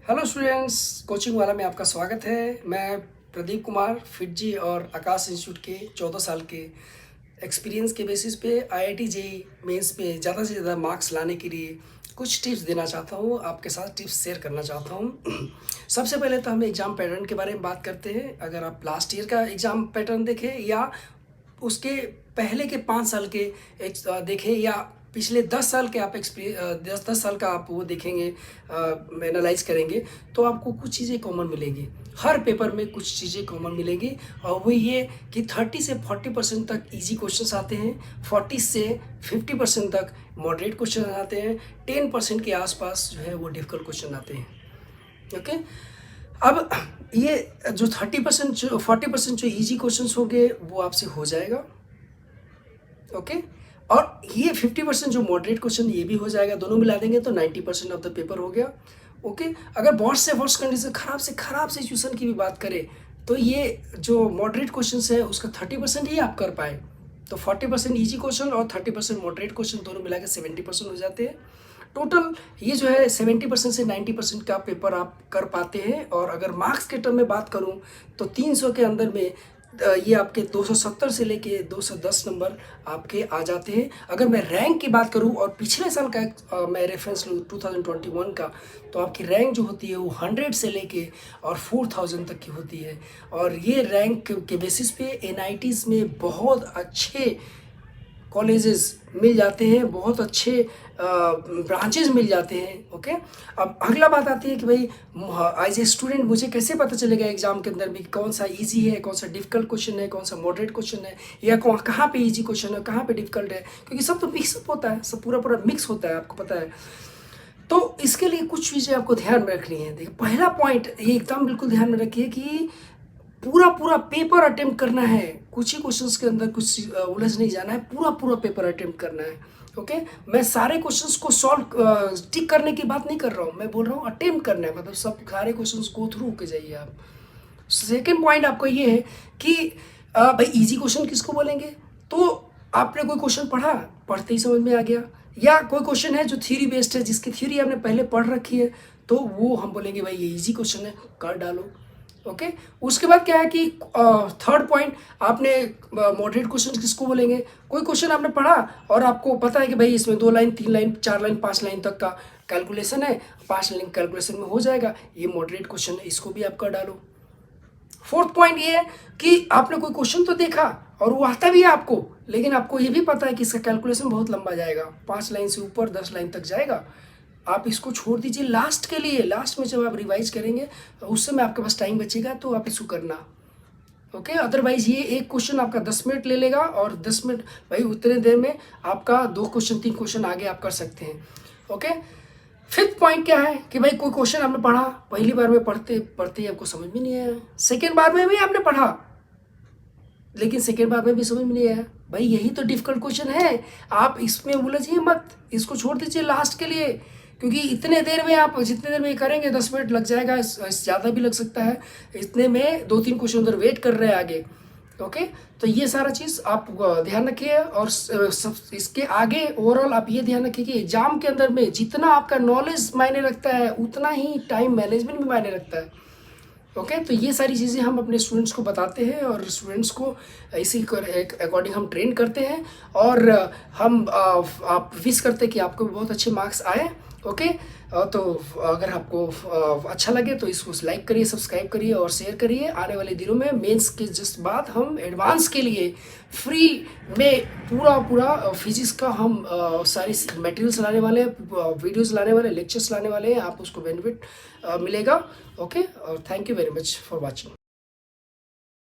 Hello students, coaching वाला में आपका स्वागत है। मैं प्रदीप कुमार फिटजी और आकाश इंस्टीट्यूट के 14 साल के एक्सपीरियंस के बेसिस पे आईआईटी जेईई मेंस में ज़्यादा से ज़्यादा मार्क्स लाने के लिए कुछ टिप्स देना चाहता हूँ, आपके साथ टिप्स शेयर करना चाहता हूँ। सबसे पहले तो हम एग्ज़ाम पैटर्न के बारे में बात करते हैं। अगर आप लास्ट ईयर का एग्ज़ाम पैटर्न देखें या उसके पहले के 5 साल के देखें या पिछले 10 साल के आप 10 साल का आप वो देखेंगे, एनालाइज करेंगे, तो आपको कुछ चीज़ें कॉमन मिलेंगी। हर पेपर में कुछ चीज़ें कॉमन मिलेंगी और वो ये कि 30 से 40% तक इजी क्वेश्चंस आते हैं, 40 से 50% तक मॉडरेट क्वेश्चन आते हैं, 10% के आसपास जो है वो डिफ़िकल्ट क्वेश्चन आते हैं। ओके, अब ये जो 30% जो 40% जो इजी क्वेश्चंस होंगे वो आपसे हो जाएगा। ओके, और ये 50% जो मॉडरेट क्वेश्चन ये भी हो जाएगा, दोनों मिला देंगे तो 90% ऑफ द पेपर हो गया। ओके, अगर वर्स्ट से वर्स्ट कंडीशन, खराब सिचुएशन की भी बात करें तो ये जो मॉडरेट क्वेश्चन है उसका 30% ही आप कर पाए तो 40% इजी क्वेश्चन और 30% मॉडरेट क्वेश्चन दोनों मिला के 70% हो जाते हैं। टोटल ये जो है 70% से 90% का पेपर आप कर पाते हैं। और अगर मार्क्स के टर्म में बात करूं तो 300 के अंदर में ये आपके 270 से लेके 210 नंबर आपके आ जाते हैं। अगर मैं रैंक की बात करूं और पिछले साल का मैं रेफरेंस लूँ 2021 का, तो आपकी रैंक जो होती है वो 100 से लेके और 4000 तक की होती है। और ये रैंक के बेसिस पे एनआईटीज़ में बहुत अच्छे कॉलेजेस मिल जाते हैं, बहुत अच्छे ब्रांचेज मिल जाते हैं। ओके, अब अगला बात आती है कि भाई एज ए स्टूडेंट मुझे कैसे पता चलेगा एग्जाम के अंदर भी कौन सा इजी है, कौन सा डिफिकल्ट क्वेश्चन है, कौन सा मॉडरेट क्वेश्चन है, या कहाँ पे इजी क्वेश्चन है, कहाँ पे डिफिकल्ट है, क्योंकि सब तो मिक्सअप होता है, सब पूरा मिक्स होता है, आपको पता है। तो इसके लिए कुछ चीज़ें आपको ध्यान में रखनी है। देखिए, पहला पॉइंट ये एकदम बिल्कुल ध्यान में रखिए कि पूरा पेपर अटेम्प्ट करना है। कुछ ही क्वेश्चंस के अंदर कुछ उलझ नहीं जाना है, पूरा पेपर अटेम्प्ट करना है। ओके, मैं सारे क्वेश्चंस को सॉल्व टिक करने की बात नहीं कर रहा हूँ, मैं बोल रहा हूँ अटेम्प्ट करना है, मतलब सब सारे क्वेश्चंस गो थ्रू के जाइए आप। सेकेंड पॉइंट आपको ये है कि भाई इजी क्वेश्चन किसको बोलेंगे। तो आपने कोई क्वेश्चन पढ़ा, पढ़ते ही समझ में आ गया, या कोई क्वेश्चन है जो थ्योरी बेस्ड है, जिसकी थ्योरी आपने पहले पढ़ रखी है, तो वो हम बोलेंगे भाई ये इजी क्वेश्चन है, कर डालो। ओके, उसके बाद क्या है कि थर्ड पॉइंट आपने मॉडरेट क्वेश्चन किसको बोलेंगे। कोई क्वेश्चन आपने पढ़ा और आपको पता है कि भाई इसमें 2 लाइन, 3 लाइन, 4 लाइन, 5 लाइन तक का कैलकुलेशन है, 5 लाइन कैलकुलेशन में हो जाएगा, ये मॉडरेट क्वेश्चन है, इसको भी आप कर डालो। फोर्थ पॉइंट ये है कि आपने कोई क्वेश्चन तो देखा और वो आता भी है आपको, लेकिन आपको ये भी पता है कि इसका कैलकुलेशन बहुत लंबा जाएगा, 5 लाइन से ऊपर 10 लाइन तक जाएगा। आप इसको छोड़ दीजिए लास्ट के लिए, लास्ट में जब आप रिवाइज करेंगे उस समय आपके पास टाइम बचेगा तो आप इसको करना। ओके, अदरवाइज ये एक क्वेश्चन आपका 10 मिनट ले लेगा और 10 मिनट भाई उतने देर में आपका 2 क्वेश्चन 3 क्वेश्चन आगे आप कर सकते हैं। ओके, फिफ्थ पॉइंट क्या है कि भाई कोई क्वेश्चन आपने पढ़ा, पहली बार में पढ़ते ही आपको समझ में नहीं आया, सेकेंड बार में भी आपने पढ़ा लेकिन सेकेंड बार में भी समझ में नहीं आया, भाई यही तो डिफिकल्ट क्वेश्चन है, आप इसमें उलझिए मत, इसको छोड़ दीजिए लास्ट के लिए, क्योंकि इतने देर में आप जितने देर में करेंगे 10 मिनट लग जाएगा, ज़्यादा भी लग सकता है, इतने में 2-3 क्वेश्चन उधर वेट कर रहे हैं आगे। ओके, तो ये सारा चीज़ आप ध्यान रखिए। और सब इसके आगे ओवरऑल आप ये ध्यान रखिए कि एग्जाम के अंदर में जितना आपका नॉलेज मायने रखता है उतना ही टाइम मैनेजमेंट भी मायने रखता है। ओके, तो ये सारी चीज़ें हम अपने स्टूडेंट्स को बताते हैं और स्टूडेंट्स को इसी अकॉर्डिंग हम ट्रेन करते हैं और हम आप विश करते हैं कि आपको बहुत अच्छे मार्क्स आए। ओके, तो अगर आपको अच्छा लगे तो इसको लाइक करिए, सब्सक्राइब करिए और शेयर करिए। आने वाले दिनों में मेंस के जस्ट बाद हम एडवांस के लिए फ्री में पूरा फिजिक्स का हम सारी मटेरियल्स लाने वाले हैं, वीडियोस लाने वाले, लेक्चर्स लाने वाले हैं, आप उसको बेनिफिट मिलेगा। ओके, और thank you very much for watching.